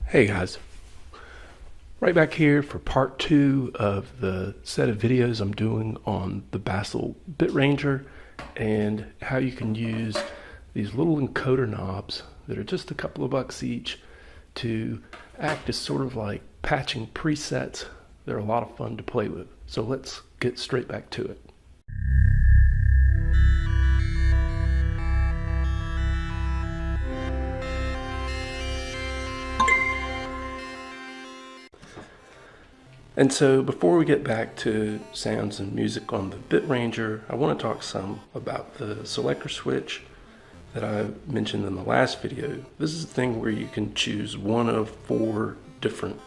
Hey guys, right back here for part 2 of the set of videos I'm doing on the Bastl BitRanger and how you can use these little encoder knobs that are just a couple of bucks each to act as sort of like patching presets. They're a lot of fun to play with. So let's get straight back to it. And so before we get back to sounds and music on the BitRanger, I want to talk some about the selector switch that I mentioned in the last video. This is a thing where you can choose one of 4 different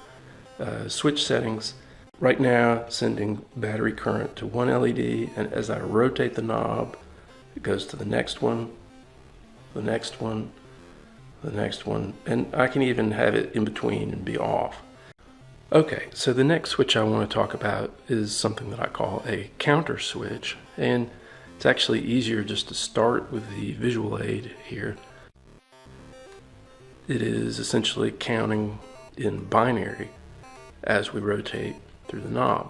switch settings. Right now, sending battery current to one LED, and as I rotate the knob, it goes to the next one, the next one, the next one, and I can even have it in between and be off. Okay, so the next switch I want to talk about is something that I call a counter switch, and it's actually easier just to start with the visual aid here. It is essentially counting in binary as we rotate through the knob.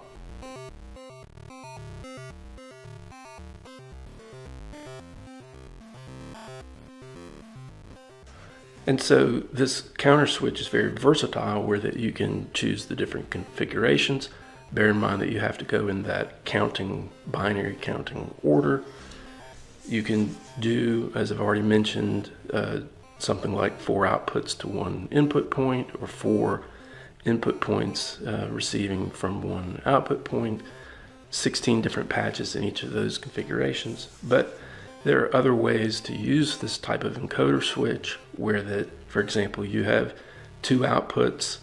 And so this counter switch is very versatile where that you can choose the different configurations. Bear in mind that you have to go in that binary counting order. You can do, as I've already mentioned, something like 4 outputs to 1 input point, or 4 input points receiving from 1 output point, 16 different patches in each of those configurations. But there are other ways to use this type of encoder switch where that, for example, you have 2 outputs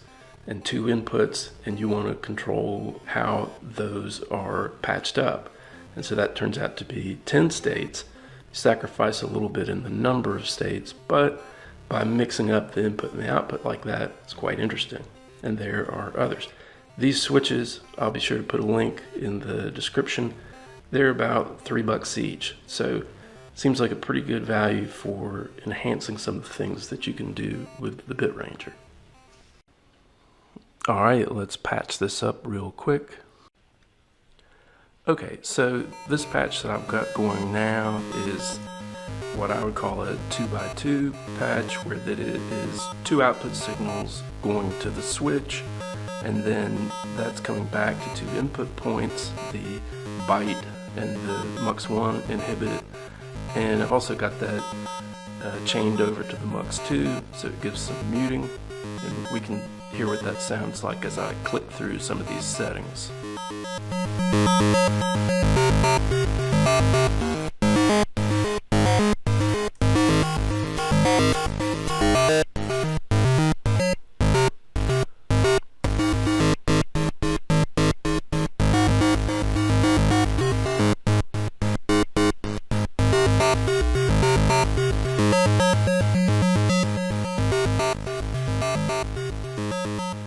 and 2 inputs and you want to control how those are patched up. And so that turns out to be 10 states. You sacrifice a little bit in the number of states, but by mixing up the input and the output like that, it's quite interesting. And there are others. These switches, I'll be sure to put a link in the description. They're about $3 each. So seems like a pretty good value for enhancing some of the things that you can do with the BitRanger. Alright, let's patch this up real quick. Okay, so this patch that I've got going now is what I would call a 2x2 patch, where that it is 2 output signals going to the switch, and then that's coming back to 2 input points, the byte and the MUX1 inhibit. And I've also got that chained over to the MUX2, so it gives some muting, and we can hear what that sounds like as I click through some of these settings.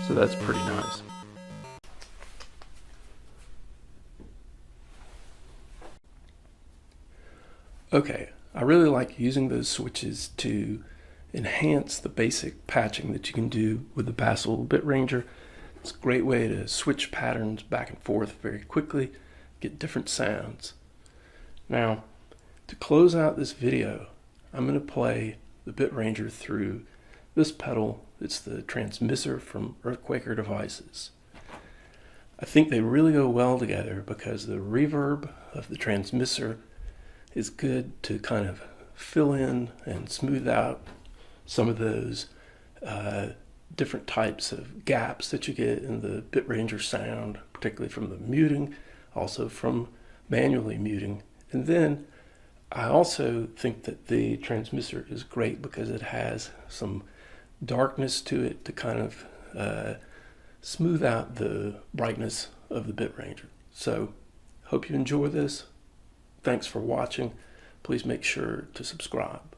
So that's pretty nice. Okay, I really like using those switches to enhance the basic patching that you can do with the Bastl BitRanger. It's a great way to switch patterns back and forth very quickly, get different sounds. Now, to close out this video, I'm going to play the BitRanger through this pedal. It's the transmisser from Earthquaker Devices. I think they really go well together because the reverb of the transmisser is good to kind of fill in and smooth out some of those different types of gaps that you get in the BitRanger sound, particularly from the muting, also from manually muting. And then I also think that the transmisser is great because it has some darkness to it to kind of smooth out the brightness of the BitRanger. So hope you enjoy this. Thanks for watching. Please make sure to subscribe.